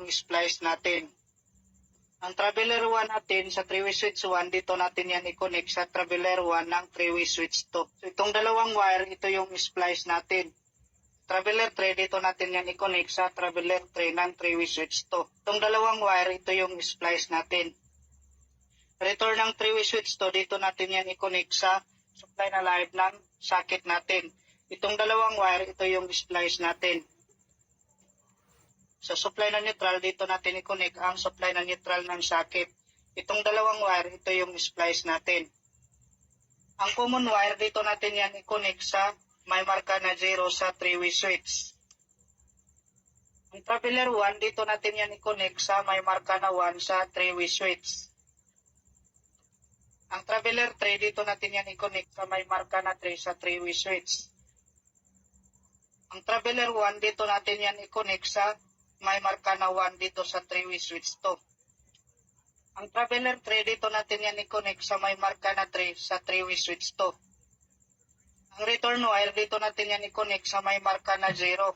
yung splice natin. Ang traveler 1 natin sa 3-way switch 1, dito natin yan i-connect sa traveler 1 ng 3-way switch 2. So itong dalawang wire, ito yung splice natin. Traveler 3, dito natin yan i-connect sa traveler 3 ng 3-way switch 2. Itong dalawang wire, ito yung splice natin. Return ng 3-way switch 2, dito natin yan i-connect sa supply na live ng socket natin. Itong dalawang wire, ito yung splice natin. Sa supply na neutral, dito natin i-connect ang supply na neutral ng socket. Itong dalawang wire, ito yung splice natin. Ang common wire, dito natin yan i-connect sa may marka na 0 sa 3-way switch. Ang traveler 1, dito natin yan i-connect sa may marka na 1 sa 3-way switch. Ang traveler 3, dito natin yan i-connect sa may marka na 3 sa 3-way switch. Ang traveler 1, dito natin yan i-connect sa may marka na 1 dito sa 3-way switch 2. Ang traveler 3, dito natin yan i-connect sa may marka na 3 sa 3-way switch 2. Ang return wire, dito natin yan i-connect sa may marka na 0